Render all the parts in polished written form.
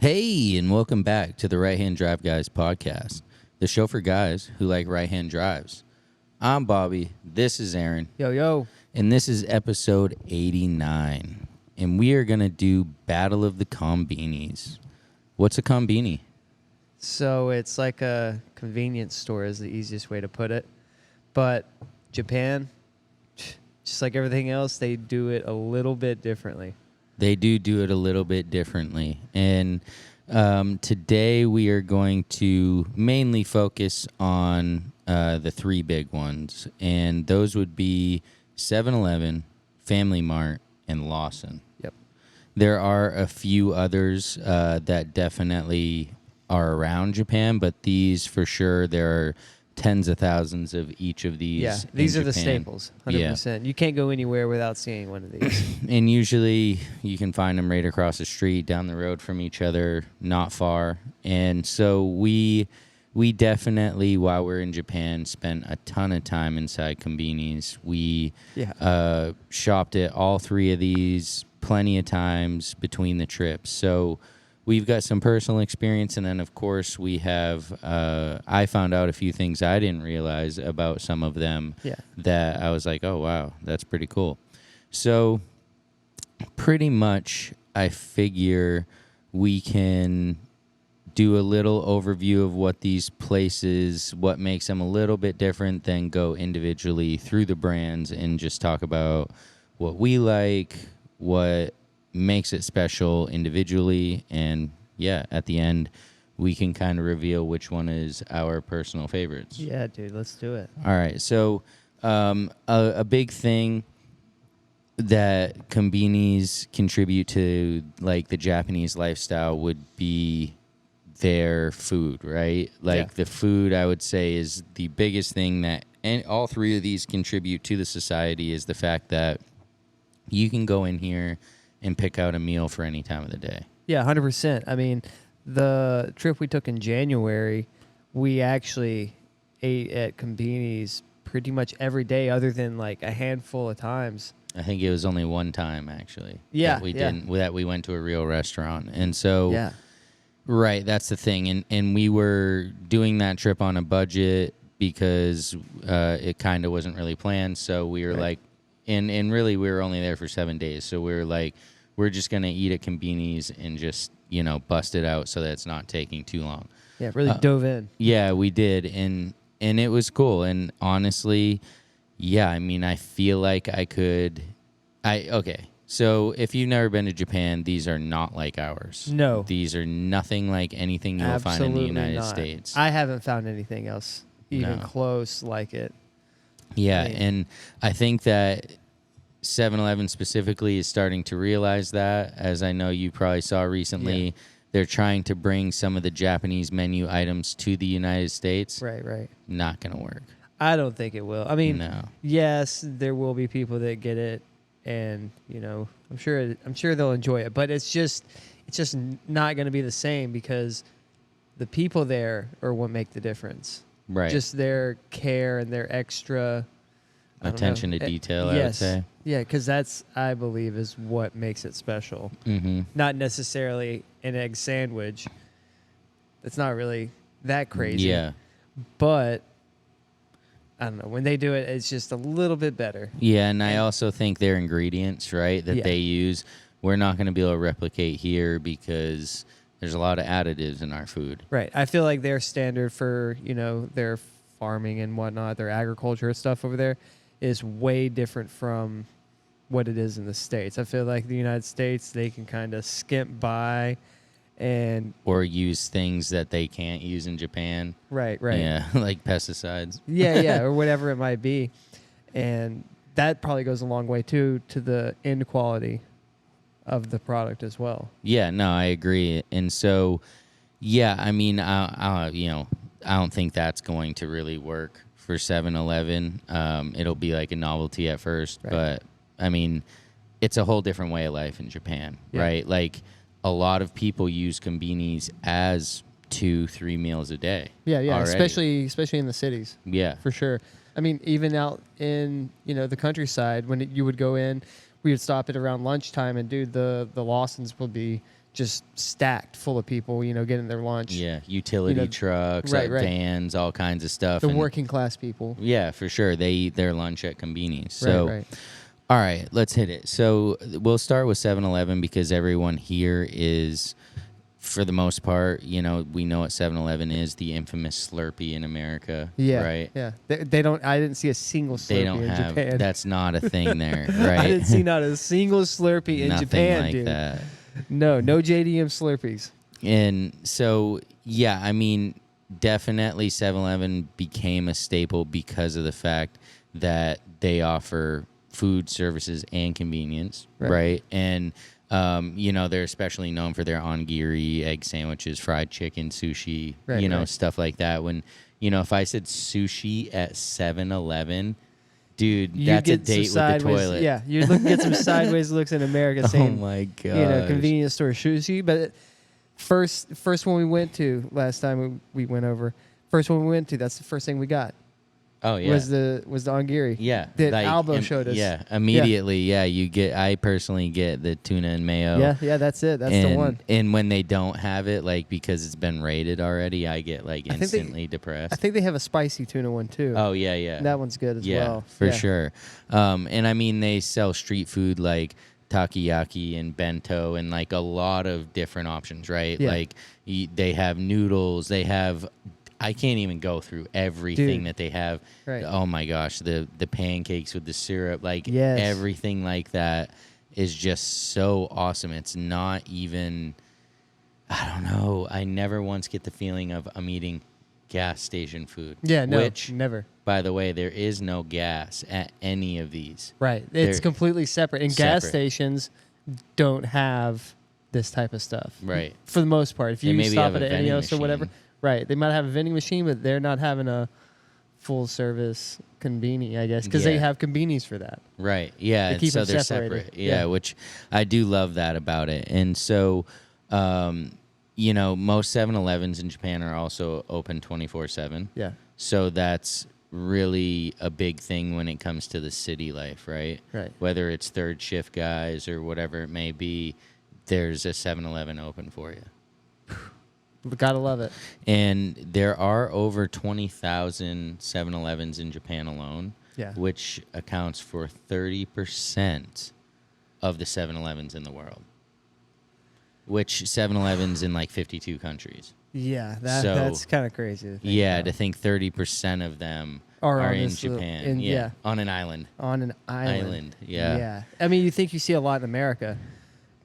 Hey, and welcome back to the Right Hand Drive Guys podcast, the show for guys who like right hand drives. I'm Bobby, this is Aaron, Yo. and this is episode 89. And we are going to do Battle of the Konbinis. What's a Konbini? So it's like a convenience store is the easiest way to put it. But Japan, just like everything else, they do it a little bit differently. They do it a little bit differently. And today we are going to mainly focus on the three big ones. And those would be 7-Eleven, Family Mart, and Lawson. Yep. There are a few others that definitely are around Japan, but these for sure, there are tens of thousands of each of these. Yeah, these are in the Japan. staples, 100%. Yeah. You can't go anywhere without seeing one of these. And usually you can find them right across the street, down the road from each other, not far. And so we definitely, while we're in Japan, spent a ton of time inside Konbinis. We shopped at all three of these plenty of times between the trips. So we've got some personal experience, and then, of course, we have I found out a few things I didn't realize about some of them that I was like, oh, wow, that's pretty cool. So pretty much I figure we can do a little overview of what these places, what makes them a little bit different, then go individually through the brands and just talk about what we like, what makes it special individually, and at the end we can kind of reveal which one is our personal favorites. Yeah, dude, let's do it. All right, so a big thing that Konbinis contribute to, like, the Japanese lifestyle would be their food, right? Like, the food, I would say, is the biggest thing that, and all three of these contribute to the society, is the fact that you can go in here and pick out a meal for any time of the day. Yeah, 100%. I mean, the trip we took in January, we actually ate at Konbini's pretty much every day other than like a handful of times. I think it was only one time, actually. Yeah, that we went to a real restaurant. And so, right, that's the thing. And we were doing that trip on a budget because it kind of wasn't really planned. So we were like, and really we were only there for 7 days. So we were like, we're just going to eat at Konbini's and just, bust it out so that it's not taking too long. Yeah, really dove in. Yeah, we did. And it was cool. And honestly, I mean, I feel like okay. So if you've never been to Japan, these are not like ours. No. These are nothing like anything you'll find in the United States. I haven't found anything else even close like it. Yeah, and I think that 7-Eleven specifically is starting to realize that, as I know you probably saw recently. They're trying to bring some of the Japanese menu items to the United States. Right. Not going to work. I don't think it will. I mean, no. Yes, there will be people that get it, and I'm sure they'll enjoy it, but it's just not going to be the same because the people there are what make the difference. Right. Just their care and their extra attention to detail, I would say. Yeah, because that's, I believe, is what makes it special. Mm-hmm. Not necessarily an egg sandwich. It's not really that crazy. Yeah. But, I don't know. When they do it, it's just a little bit better. Yeah, and I also think their ingredients, right, that they use, we're not going to be able to replicate here because there's a lot of additives in our food. Right. I feel like their standard for, their farming and whatnot, their agriculture stuff over there is way different from what it is in the States. I feel like the United States, they can kind of skimp by or use things that they can't use in Japan. Right. Yeah, like pesticides. Yeah, or whatever it might be. And that probably goes a long way, too, to the end quality of the product as well. Yeah, no, I agree. And so, I mean, I don't think that's going to really work for 7-Eleven. It'll be like a novelty at first, but I mean, it's a whole different way of life in Japan, right? Like, a lot of people use Konbinis as 2-3 meals a day. Yeah, already. especially in the cities. Yeah, for sure. I mean, even out in the countryside, when you would go in, we would stop at around lunchtime, and dude, the Lawsons would be just stacked full of people, getting their lunch. Yeah, utility trucks, right. vans, all kinds of stuff. The working class people. Yeah, for sure. They eat their lunch at Konbini. So, right. All right, let's hit it. So we'll start with 7-Eleven because everyone here is, for the most part, we know what 7-Eleven is, the infamous Slurpee in America. Yeah. Right? Yeah. They don't. I didn't see a single Slurpee in Japan. That's not a thing there, right? I didn't see not a single Slurpee in Japan, like dude. That. No JDM Slurpees. And so, yeah, I mean, definitely 7-Eleven became a staple because of the fact that they offer food services and convenience, right? And, they're especially known for their onigiri, egg sandwiches, fried chicken, sushi, stuff like that. When, if I said sushi at 7-Eleven, dude, that's a date with the toilet. Yeah, you get some sideways looks in America saying, oh my god, convenience store sushi. But first one we went to last time we went over, that's the first thing we got. Oh yeah, was the onigiri. Yeah, that Albo showed us. Yeah, immediately. Yeah, I personally get the tuna and mayo. Yeah, that's it. That's the one. And when they don't have it, because it's been rated already, I get instantly depressed. I think they have a spicy tuna one too. Oh yeah. That one's good as well. For sure. And I mean, they sell street food like takoyaki and bento and a lot of different options, right? Yeah. They have noodles. They have. I can't even go through everything that they have. Right. Oh my gosh, the pancakes with the syrup, yes. Everything like that is just so awesome. It's not even, I don't know. I never once get the feeling of I'm eating gas station food. Yeah, no, which, never. By the way, there is no gas at any of these. Right. It's completely separate. And gas stations don't have this type of stuff. Right. For the most part. If you stop at an Eneos or whatever. Right. They might have a vending machine, but they're not having a full service Konbini, I guess, because they have Konbinis for that. Right. Yeah. They keep so them they're separated. separate. Yeah, which I do love that about it. And so, most 7-Elevens in Japan are also open 24/7. Yeah. So that's really a big thing when it comes to the city life, right? Right. Whether it's third shift guys or whatever it may be, there's a 7-Eleven open for you. Gotta love it. And there are over 20,000 7-Elevens in Japan alone, which accounts for 30% of the 7-Elevens in the world, which 7-Elevens in 52 countries. Yeah, that's kind of crazy. To think about. To think 30% of them are in Japan. On an island. On an island. Yeah. I mean, you think you see a lot in America,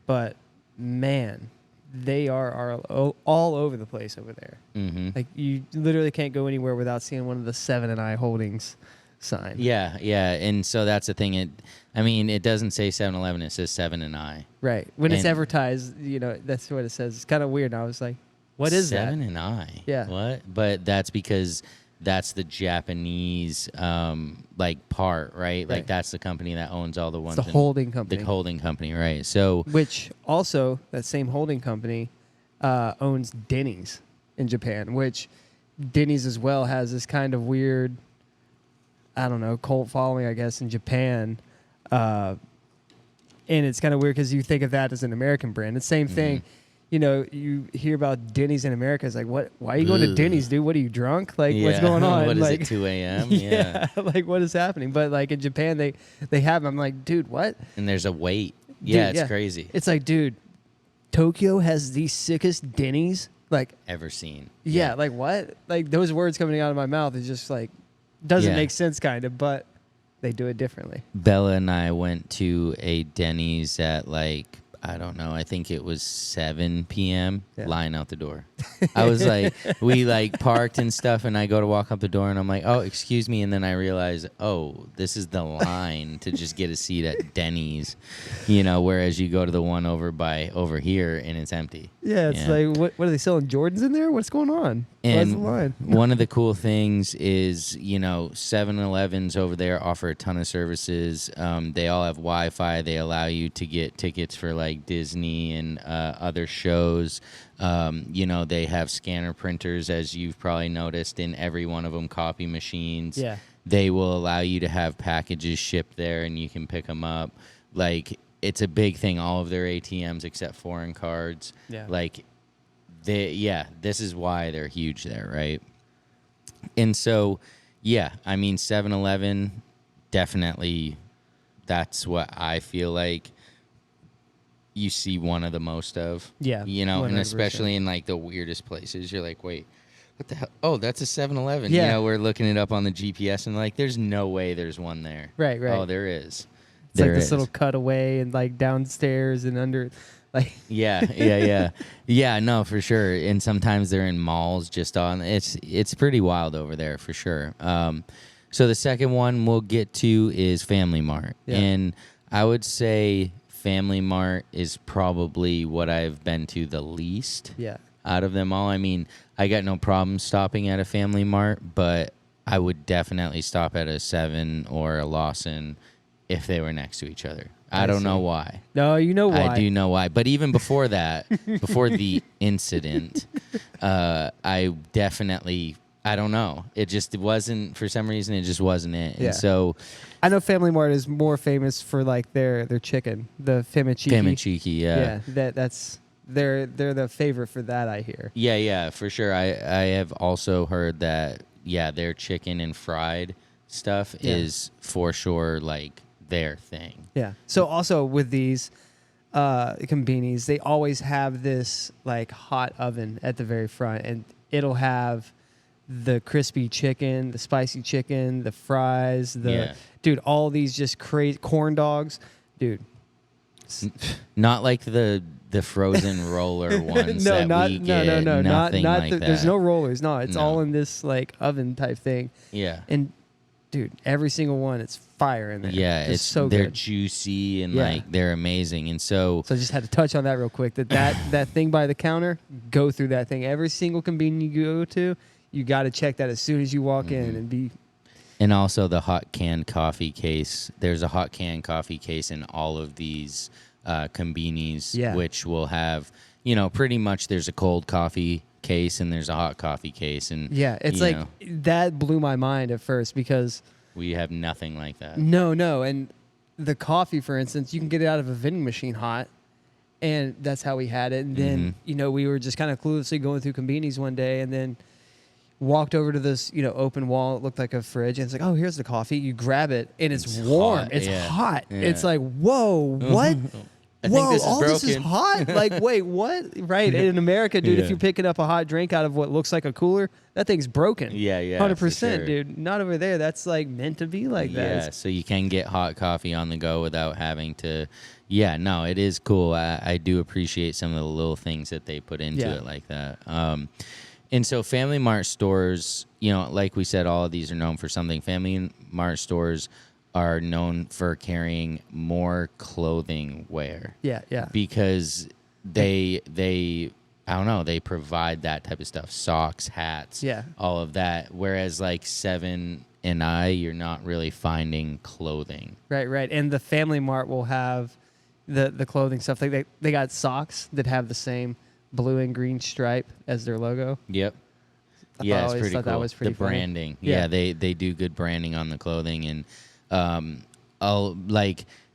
but man, they are all over the place over there. Mm-hmm. You literally can't go anywhere without seeing one of the 7 and I Holdings sign. Yeah, and so that's the thing. It doesn't say 7-Eleven, it says 7 and I. Right. When it's advertised, that's what it says. It's kind of weird. And I was like, what is 7 that? 7 and I? Yeah. What? But that's because that's the Japanese part, right? That's the company that owns all the ones. It's the holding company. The holding company, right? So which also that same holding company owns Denny's in Japan, which Denny's as well has this kind of weird, I don't know, cult following, I guess, in Japan. And it's kind of weird because you think of that as an American brand. It's the same thing. You hear about Denny's in America. It's like, what? Why are you going to Denny's, dude? What are you, drunk? What's going on? What is it, 2 a.m.? Yeah. What is happening? But in Japan, they have them. I'm like, dude, what? And there's a wait. Yeah, it's crazy. It's like, dude, Tokyo has the sickest Denny's ever seen. Yeah, what? Those words coming out of my mouth is just doesn't make sense, kind of, but they do it differently. Bella and I went to a Denny's at I don't know, I think it was 7 p.m. Line out the door. I was we parked and stuff, and I go to walk up the door, and I'm like, oh, excuse me, and then I realize, oh, this is the line to just get a seat at Denny's, whereas you go to the one over here, and it's empty. Yeah, it's what are they selling, Jordans in there? What's going on? And the line? One of the cool things is, 7-Elevens over there offer a ton of services. They all have Wi-Fi. They allow you to get tickets for Disney and other shows. They have scanner printers, as you've probably noticed, in every one of them, copy machines. Yeah. They will allow you to have packages shipped there, and you can pick them up. it's a big thing. All of their ATMs accept foreign cards. Yeah. Like, this is why they're huge there, right? And so, yeah, I mean, 7-Eleven, definitely, that's what I feel like you see one of the most of. Yeah, You know, 100%. and especially in, like, the weirdest places. You're like, wait, what the hell? Oh, that's a 7-Eleven. Yeah. You know, we're looking it up on the GPS, and, like, there's no way there's one there. Right. Oh, there is. It's like this little cutaway and like downstairs and under, like. Yeah, no, for sure. And sometimes they're in malls just on. It's pretty wild over there for sure. So the second one we'll get to is Family Mart. Yeah. And I would say Family Mart is probably what I've been to the least out of them all. I mean, I got no problem stopping at a Family Mart, but I would definitely stop at a 7 or a Lawson if they were next to each other. I don't know why. No, you know why. I do know why. But even before that, before the incident, I definitely, I don't know. It wasn't, for some reason, it just wasn't it. Yeah. And so I know Family Mart is more famous for like their chicken, the Fimichiki. Fimichiki, yeah. Yeah, that's they're the favorite for that, I hear. Yeah, for sure. I have also heard that, their chicken and fried stuff is for sure like their thing. Yeah. So also with these Konbinis, they always have this like hot oven at the very front, and it'll have the crispy chicken, the spicy chicken, the fries, dude, all these just crazy corn dogs, dude. Not like the frozen roller ones No, that not we get. no, not like that. There's no rollers. No, it's all in this like oven type thing. Yeah. And dude, every single one, it's fire in there. Yeah, it's so they're good. Juicy and like they're amazing. And so I just had to touch on that real quick. That thing by the counter, go through that thing. Every single convenience you go to, you got to check that as soon as you walk in and be. And also the hot canned coffee case. There's a hot canned coffee case in all of these Konbinis, which will have, pretty much there's a cold coffee case and there's a hot coffee case. And it's like that blew my mind at first because we have nothing like that. No. And the coffee, for instance, you can get it out of a vending machine hot. And that's how we had it. And then, we were just kind of cluelessly going through Konbinis one day and then walked over to this, open wall. It looked like a fridge. And it's like, oh, here's the coffee. You grab it and it's warm. Hot. It's hot. Yeah. It's like, whoa, what? I think this is all broken. This is hot? Like, wait, what? Right. In America, dude, if you're picking up a hot drink out of what looks like a cooler, that thing's broken. Yeah. 100%, sure. dude. Not over there. That's like meant to be like that. Yeah, so you can get hot coffee on the go without having to. Yeah, no, it is cool. I do appreciate some of the little things that they put into it like that. And so Family Mart stores, like we said, all of these are known for something. Family Mart stores are known for carrying more clothing wear. Yeah. Because they I don't know, they provide that type of stuff, socks, hats, all of that. Whereas like 7 and you're not really finding clothing. Right. And the Family Mart will have the clothing stuff. They got socks that have the same blue and green stripe as their logo. Yep. I It's pretty cool. That was pretty the funny. branding. Yeah, they do good branding on the clothing. And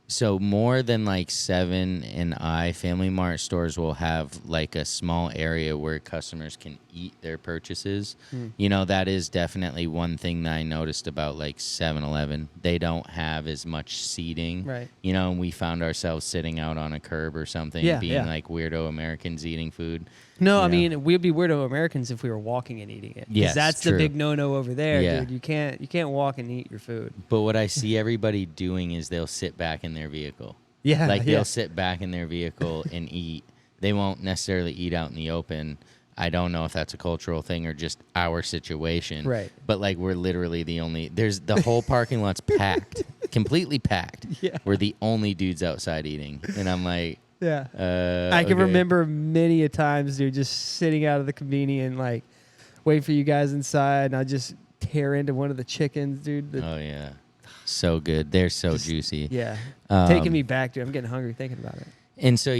so more than like 7 and Family Mart stores will have like a small area where customers can eat their purchases. That is definitely one thing that I noticed about like 7-Eleven. They don't have as much seating. Right. And we found ourselves sitting out on a curb or something, being like weirdo Americans eating food. No, I mean, we'd be weirdo Americans if we were walking and eating it. Yes, that's true. the big no-no over there, dude. You can't walk and eat your food. But what I see everybody doing is they'll sit back in their vehicle. Yeah. They'll sit back in their vehicle and eat. They won't necessarily eat out in the open. I don't know if that's a cultural thing or just our situation. Right. But like we're literally the whole parking lot's packed, completely packed. Yeah. We're the only dudes outside eating. And I'm like, yeah. I can remember many a times, dude, just sitting out of the convenience and like waiting for you guys inside, and I just tear into one of the chickens, dude. Oh yeah, so good. They're so juicy. Yeah, taking me back, dude. I'm getting hungry thinking about it. And so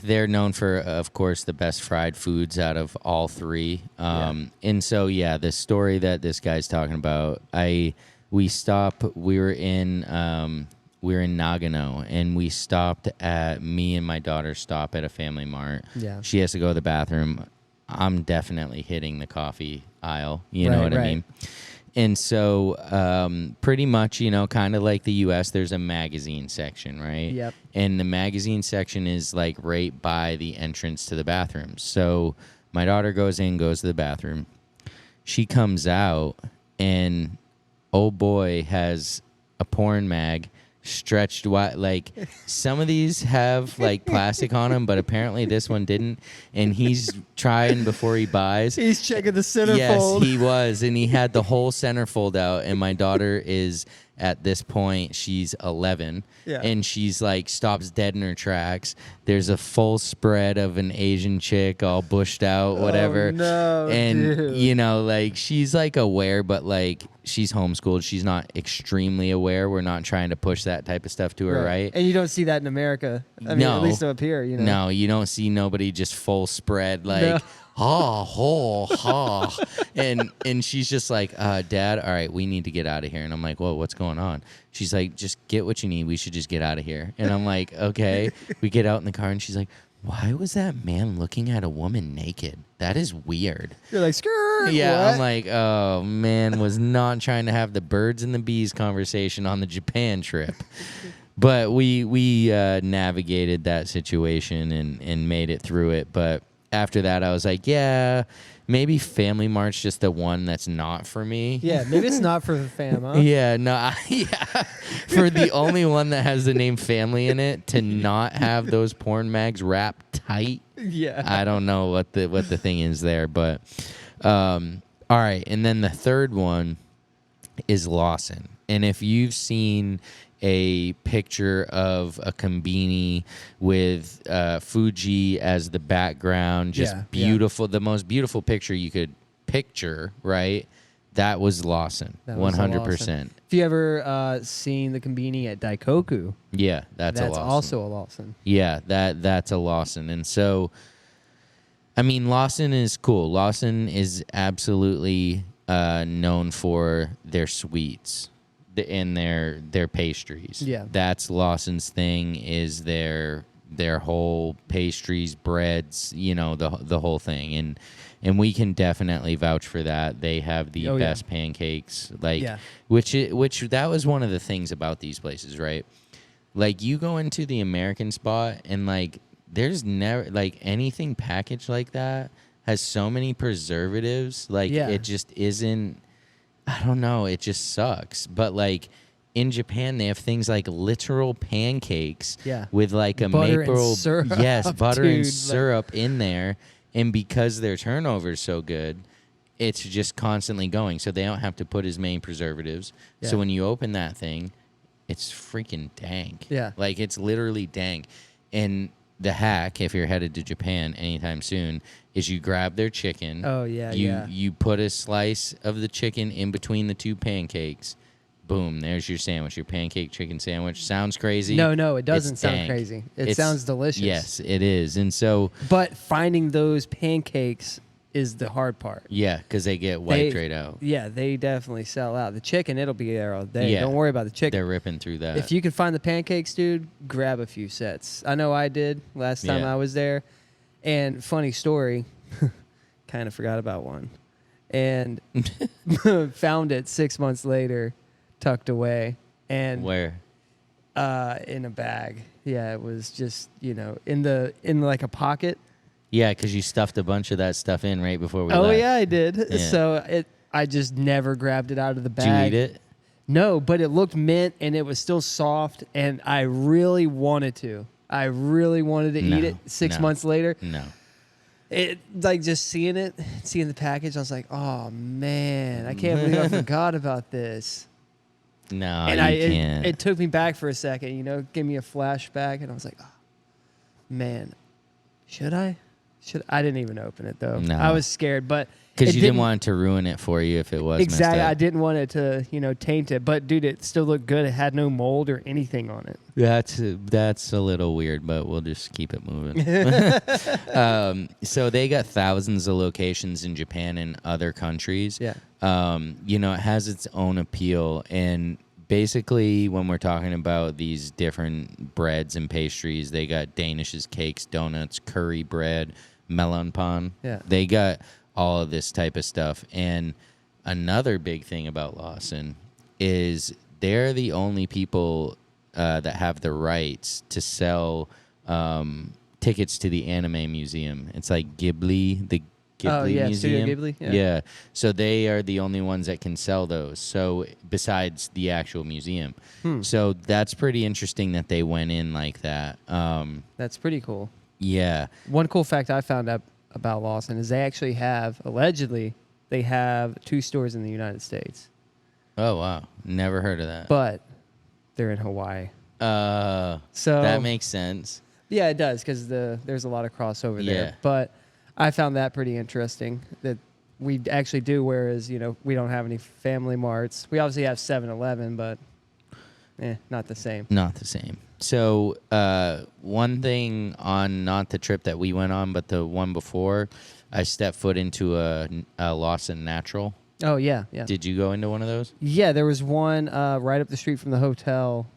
they're known for, of course, the best fried foods out of all three. And so the story that this guy's talking about, we were in we were in Nagano, and we stopped at, me and my daughter stop at a Family Mart. Yeah. She has to go to the bathroom. I'm definitely hitting the coffee aisle. You know what I mean? And so pretty much, you know, kind of like the U.S., there's a magazine section, right? Yep. And the magazine section is like right by the entrance to the bathroom. So my daughter goes to the bathroom. She comes out, and old boy has a porn mag stretched wide. Like, some of these have like plastic on them, but apparently this one didn't. And he's trying before he buys. He's checking the centerfold. Yes, he was, and he had the whole centerfold out. And my daughter is, at this point, she's 11, and she's like stops dead in her tracks. There's a full spread of an Asian chick, all bushed out, whatever. Oh, no, and dude. you know, like, she's like aware, but like, she's homeschooled. She's not extremely aware. We're not trying to push that type of stuff to her, right? And you don't see that in America. I mean, No. at least up here, you know. No, you don't see nobody just full spread like, and she's just like, Dad, all right, we need to get out of here. And I'm like, whoa, what's going on? She's like, just get what you need. We should just get out of here. And I'm like, okay. We get out in the car, and she's like, why was that man looking at a woman naked? That is weird. You're like, skirt. Yeah, what? I'm like, oh, man, was not trying to have the birds and the bees conversation on the Japan trip. But we navigated that situation and made it through it. But after that, I was like, yeah, maybe Family Mart's just the one that's not for me. Yeah, maybe it's not for the fam, huh? Yeah, no, for the only one that has the name Family in it, to not have those porn mags wrapped tight. Yeah. I don't know what the thing is there, but all right. And then the third one is Lawson. And if you've seen a picture of a Konbini with Fuji as the background, just beautiful, the most beautiful picture you could picture, right? That was Lawson, 100%. Have you ever seen the Konbini at Daikoku? Yeah, that's a Lawson. Also a Lawson. Yeah, that's a Lawson. And so, I mean, Lawson is cool. Lawson is absolutely known for their sweets and their pastries. Yeah. That's Lawson's thing, is their whole pastries, breads, you know, the whole thing. And we can definitely vouch for that. They have the best pancakes, like, which that was one of the things about these places, right? Like, you go into the American spot, and like, there's never, like, anything packaged like that has so many preservatives. Like, it just isn't, I don't know, it just sucks. But like, in Japan, they have things like literal pancakes with like a butter maple and syrup, butter dude, and syrup in there. And because their turnover is so good, it's just constantly going. So they don't have to put as many preservatives. Yeah. So when you open that thing, it's freaking dank. Yeah. Like, it's literally dank. And the hack, if you're headed to Japan anytime soon, is you grab their chicken. Oh, yeah, You put a slice of the chicken in between the two pancakes. Boom, there's your sandwich, your pancake chicken sandwich. Sounds crazy. No, it doesn't It's sound dank. crazy. It sounds delicious. Yes, it is. And so, but finding those pancakes is the hard part. yeah, because they get wiped right out. Yeah, they definitely sell out. The chicken, it'll be there all day. Yeah. Don't worry about the chicken. They're ripping through that. If you can find the pancakes, dude, grab a few sets. I know I did last time I was there. And funny story, kind of forgot about one. And found it 6 months later, tucked away. And Where? in a bag. Yeah, it was just, in like a pocket. Yeah, because you stuffed a bunch of that stuff in right before we Oh, left. yeah, I did. Yeah. So I just never grabbed it out of the bag. Did you eat it? No, but it looked mint and it was still soft, and I really wanted to. I really wanted to eat it 6 months later. No. It, like, just seeing the package, I was like, oh, man, I can't believe I forgot about this. No, And you can't. it took me back for a second, gave me a flashback, and I was like, oh, man, should I? I didn't even open it, though. No. I was scared, but Because you didn't want it to ruin it for you if it was exactly. messed up. I didn't want it to, taint it. But dude, it still looked good. It had no mold or anything on it. That's a little weird, but we'll just keep it moving. So they got thousands of locations in Japan and other countries. Yeah. It has its own appeal, and basically when we're talking about these different breads and pastries, they got Danishes, cakes, donuts, curry bread, melon pan. Yeah. They got all of this type of stuff. And another big thing about Lawson is they're the only people that have the rights to sell tickets to the anime museum. It's like Ghibli, the Ghibli Museum. Studio Ghibli. Yeah. So they are the only ones that can sell those. So besides the actual museum. So that's pretty interesting that they went in like that. That's pretty cool. Yeah. One cool fact I found out about Lawson is they actually have, allegedly, they have 2 stores in the United States. Oh, wow. Never heard of that. But they're in Hawaii. So that makes sense. Yeah, it does, because there's a lot of crossover Yeah. there. But I found that pretty interesting that we actually do, whereas, we don't have any Family Marts. We obviously have 7-Eleven, but not the same. Not the same. So one thing on not the trip that we went on, but the one before, I stepped foot into a Lawson Natural. Oh, yeah, yeah. Did you go into one of those? Yeah, there was one right up the street from the hotel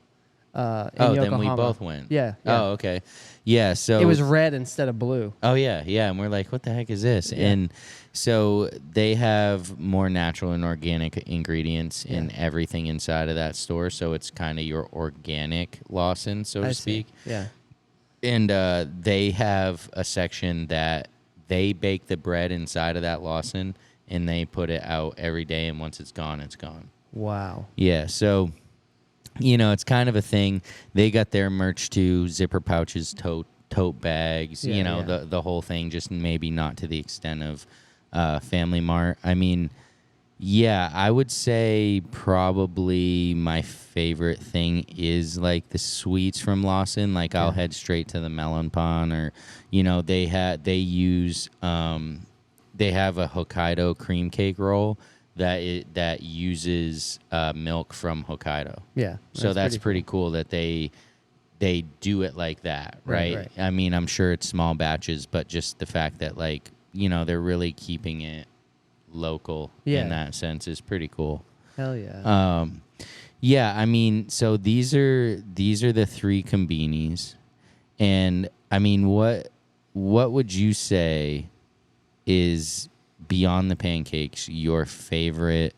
in Yokohama. Then we both went. Yeah. Oh, okay. Yeah, so... It was red instead of blue. Oh, yeah, and we're like, what the heck is this? Yeah. And so they have more natural and organic ingredients in everything inside of that store, so it's kind of your organic Lawson, so to speak. Yeah. And they have a section that they bake the bread inside of that Lawson, and they put it out every day, and once it's gone, it's gone. Wow. Yeah, so... it's kind of a thing. They got their merch too, zipper pouches, tote bags, the whole thing, just maybe not to the extent of Family Mart. I mean, yeah, I would say probably my favorite thing is like the sweets from Lawson. Like I'll head straight to the melon pan, or they have a Hokkaido cream cake roll that uses milk from Hokkaido. Yeah. So that's pretty cool that they do it like that, right? I mean, I'm sure it's small batches, but just the fact that they're really keeping it local in that sense is pretty cool. Hell yeah. Yeah, I mean, so these are the 3 Konbinis, and I mean, what would you say is, beyond the pancakes, your favorite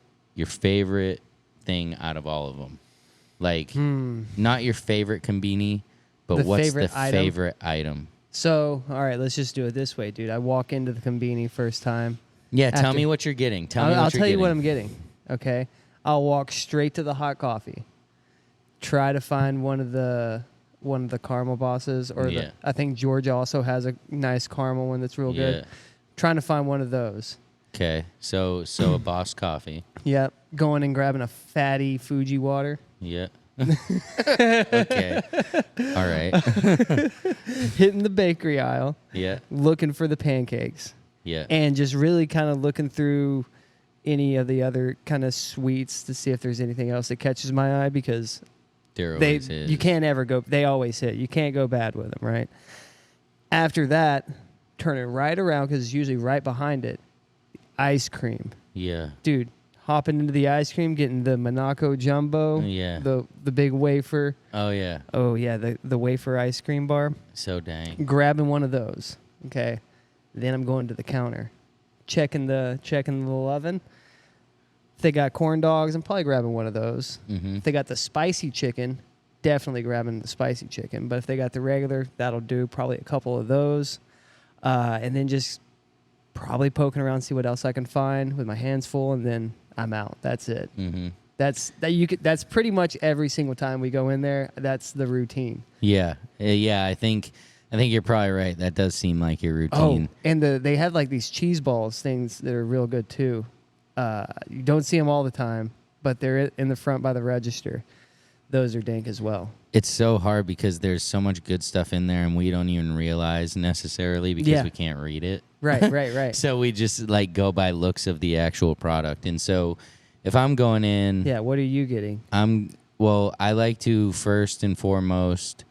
thing out of all of them? Like, not your favorite Konbini, but what's the favorite item? So, all right, let's just do it this way, dude. I walk into the Konbini first time. Yeah, tell me what you're getting. I'll tell you what I'm getting, okay? I'll walk straight to the hot coffee. Try to find one of the caramel bosses, or I think Georgia also has a nice caramel one that's real good. Trying to find one of those. Okay, so a Boss coffee. Yep, going and grabbing a fatty Fuji water. Yeah. Okay. All right. Hitting the bakery aisle. Yeah. Looking for the pancakes. Yeah. And just really kind of looking through any of the other kind of sweets to see if there's anything else that catches my eye, because there always is. You can't ever go. They always hit. You can't go bad with them, right? After that, turning right around, because it's usually right behind it, ice cream. Yeah. Dude, hopping into the ice cream, getting the Monaco Jumbo. Yeah. The big wafer. Oh, yeah. Oh, yeah, the wafer ice cream bar. So dang. Grabbing one of those. Okay. Then I'm going to the counter. Checking the oven. If they got corn dogs, I'm probably grabbing one of those. Mm-hmm. If they got the spicy chicken, definitely grabbing the spicy chicken. But if they got the regular, that'll do. Probably a couple of those. And then just probably poking around, see what else I can find with my hands full, and then I'm out. That's it. Mm-hmm. That's pretty much every single time we go in there. That's the routine. Yeah. I think you're probably right. That does seem like your routine. Oh, and they have like these cheese balls things that are real good too. You don't see them all the time, but they're in the front by the register. Those are dank as well. It's so hard because there's so much good stuff in there, and we don't even realize necessarily because we can't read it. Right. So we just go by looks of the actual product. And so if I'm going in... Yeah, what are you getting? I like to first and foremost,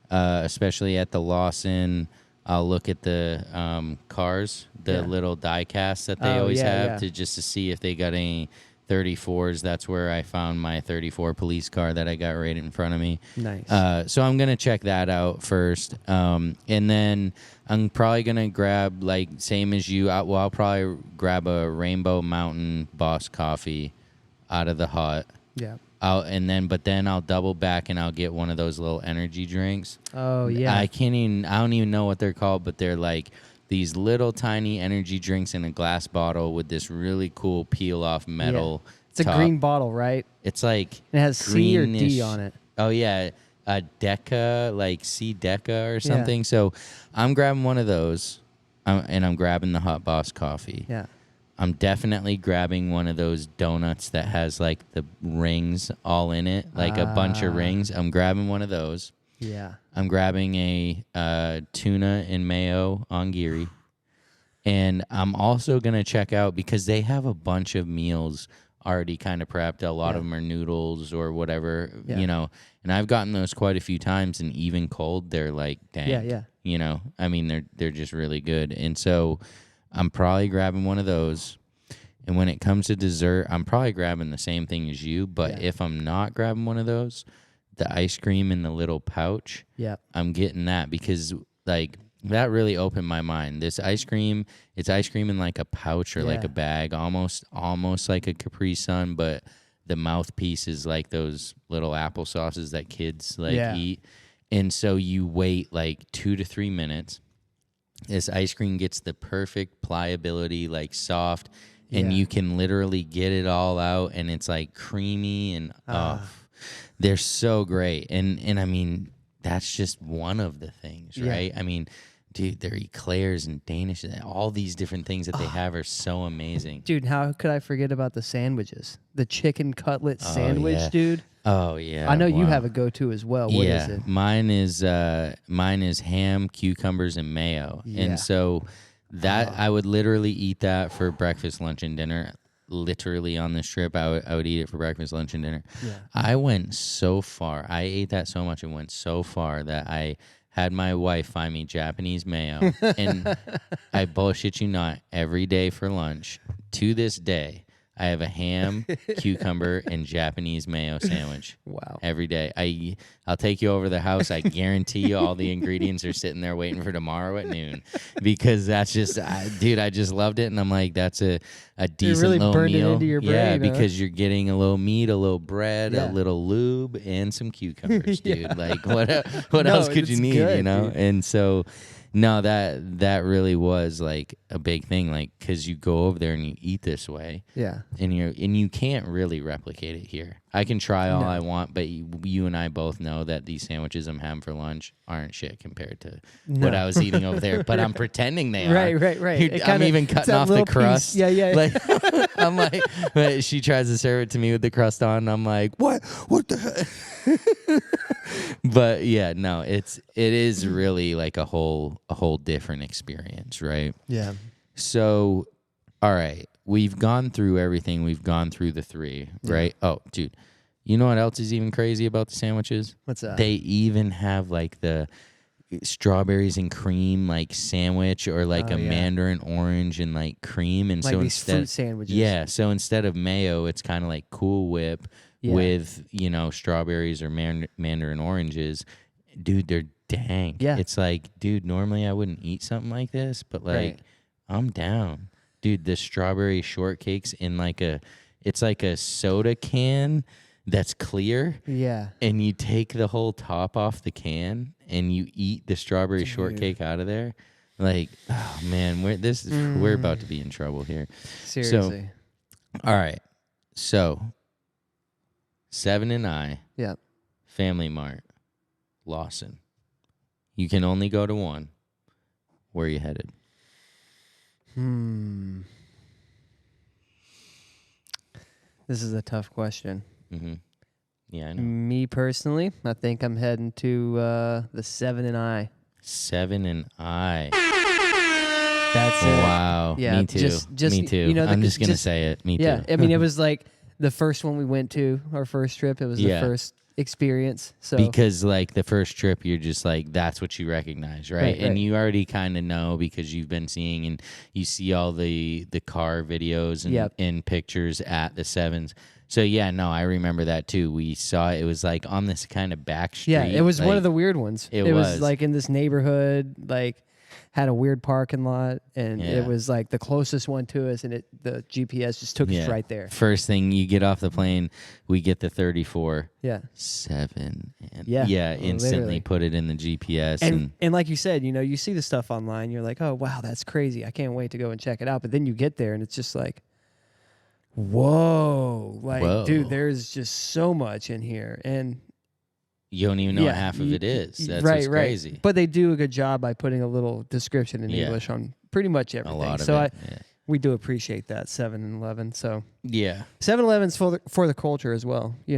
especially at the Lawson, I'll look at the cars, the little die casts that they always have to see if they got any 34s. That's where I found my 34 police car that I got right in front of me. Nice. So I'm gonna check that out first, and then I'm probably gonna grab, like, same as you. I'll probably grab a Rainbow Mountain Boss coffee out of the hut. Yeah. But then I'll double back and I'll get one of those little energy drinks. Oh yeah. I don't even know what they're called, but they're like these little tiny energy drinks in a glass bottle with this really cool peel off metal. Yeah. It's a top. green bottle, right? It's like It has C or D greenish- on it. Oh yeah, a Deca, like C Deca or something. So I'm grabbing one of those, and I'm grabbing the Hot Boss coffee. Yeah. I'm definitely grabbing one of those donuts that has like the rings all in it, like a bunch of rings. I'm grabbing one of those. Yeah. I'm grabbing a tuna and mayo onigiri. And I'm also going to check out, because they have a bunch of meals already kind of prepped. A lot of them are noodles or whatever, you know. And I've gotten those quite a few times, and even cold, they're like, dang. Yeah. You know, I mean, they're just really good. And so I'm probably grabbing one of those. And when it comes to dessert, I'm probably grabbing the same thing as you. But if I'm not grabbing one of those, the ice cream in the little pouch, I'm getting that, because, like, that really opened my mind. This ice cream, it's ice cream in like a pouch or like a bag, almost like a Capri Sun, but the mouthpiece is like those little apple sauces that kids eat. And so you wait like 2 to 3 minutes. This ice cream gets the perfect pliability, like soft, and you can literally get it all out, and it's like creamy and they're so great. And I mean, that's just one of the things, right? I mean, dude, their eclairs and Danish, all these different things that they have are so amazing. Dude, how could I forget about the sandwiches? The chicken cutlet sandwich, dude. Oh yeah. I know you have a go-to as well. What is it? Mine is ham, cucumbers, and mayo. And so that I would literally eat that for breakfast, lunch, and dinner. Literally on this trip, I would eat it for breakfast, lunch, and dinner. Yeah. I went so far. I ate that so much and went so far that I had my wife find me Japanese mayo. And I bullshit you not, every day for lunch, to this day, I have a ham, cucumber, and Japanese mayo sandwich. Wow. Every day. I'll take you over the house. I guarantee you all the ingredients are sitting there waiting for tomorrow at noon. Because that's just, dude, I just loved it. And I'm like, that's a decent really little burned meal. it into your brain, yeah, because you're getting a little meat, a little bread, a little lube, and some cucumbers, dude. Like, what else could you need, good, you know? dude. And so... No, that really was like a big thing, like, because you go over there and you eat this way, and you can't really replicate it here. I can try all I want, but you and I both know that these sandwiches I'm having for lunch aren't shit compared to what I was eating over there. But I'm pretending they are. Right. I'm even cutting off the crust. Piece. Yeah. Like, I'm like, but she tries to serve it to me with the crust on, and I'm like, what the heck? But yeah, no, it is really like a whole different experience, right? Yeah. So, all right, we've gone through everything. We've gone through the 3, right? Oh, dude, you know what else is even crazy about the sandwiches? What's that? They even have like the strawberries and cream like sandwich, or like a mandarin orange and like cream, and like so these instead fruit sandwiches. Yeah, so instead of mayo, it's kind of like Cool Whip with, you know, strawberries or mandarin oranges. Dude, they're dang. Yeah. It's like, dude, normally I wouldn't eat something like this, but like, I'm down. Dude, the strawberry shortcake's in like it's like a soda can that's clear. Yeah. And you take the whole top off the can and you eat the strawberry shortcake out of there. Like, oh man, we're about to be in trouble here. Seriously. So, all right. So, Seven and I. Yeah. Family Mart. Lawson. You can only go to one. Where are you headed? This is a tough question. Mm-hmm. Yeah, I know. Me personally, I think I'm heading to the 7 and I. 7 and I. That's it. Wow. Yeah, Me too. just Me too. You know, I'm just going to say it. Me too. Yeah, I mean, it was like the first one we went to, our first trip. It was the first experience. So because like the first trip, you're just like, that's what you recognize, right? And you already kind of know because you've been seeing and you see all the car videos and, and pictures at the sevens. So yeah, no, I remember that too. We saw it was like on this kind of back street. Yeah, it was like, one of the weird ones. It was like in this neighborhood, like had a weird parking lot, and it was like the closest one to us, and the GPS just took us right there. First thing you get off the plane, we get the 34. Yeah. 7. And instantly literally. put it in the GPS. And like you said, you see the stuff online, you're like, oh, wow, that's crazy. I can't wait to go and check it out. But then you get there, and it's just like, whoa. Like, dude, there's just so much in here. And you don't even know what half of it is. That's what's crazy. Right. But they do a good job by putting a little description in English on pretty much everything. A lot of it. We do appreciate that 7-Eleven. So 7-Eleven's for the culture as well. I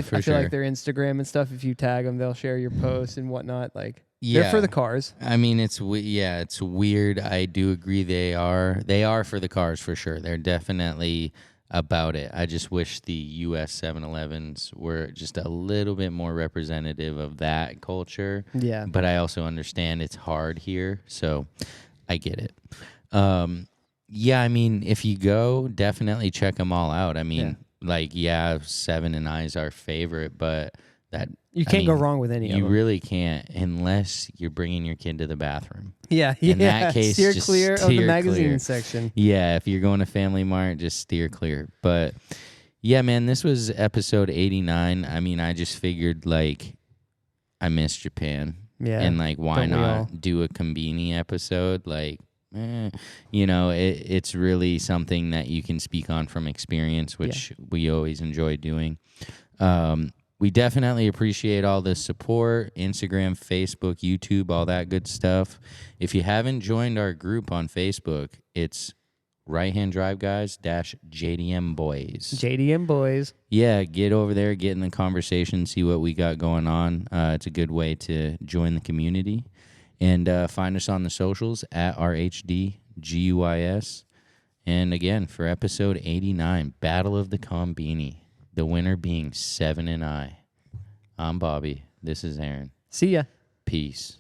feel like their Instagram and stuff. If you tag them, they'll share your posts and whatnot. Like they're for the cars. I mean, it's weird. I do agree. They are for the cars for sure. They're definitely about it. I just wish the U.S. 7-Elevens were just a little bit more representative of that culture. Yeah. But I also understand it's hard here, so I get it. I mean, if you go, definitely check them all out. I mean, 7 and I is our favorite, but you can't go wrong with any of them. You really can't unless you're bringing your kid to the bathroom. Yeah. In that case, steer just clear of the steer magazine clear. section. Yeah, if you're going to Family Mart, just steer clear. But yeah, man, this was episode 89. I mean, I just figured like I miss Japan. Yeah. And like, why not do a Konbini episode? Like, it's really something that you can speak on from experience, which we always enjoy doing. We definitely appreciate all the support, Instagram, Facebook, YouTube, all that good stuff. If you haven't joined our group on Facebook, it's Right Hand Drive Guys -JDM Boys. JDM Boys. Yeah, get over there, get in the conversation, see what we got going on. It's a good way to join the community. And find us on the socials at RHDGUIS. And again, for episode 89, Battle of the Konbini. The winner being 7 and I. I'm Bobby. This is Aaron. See ya. Peace.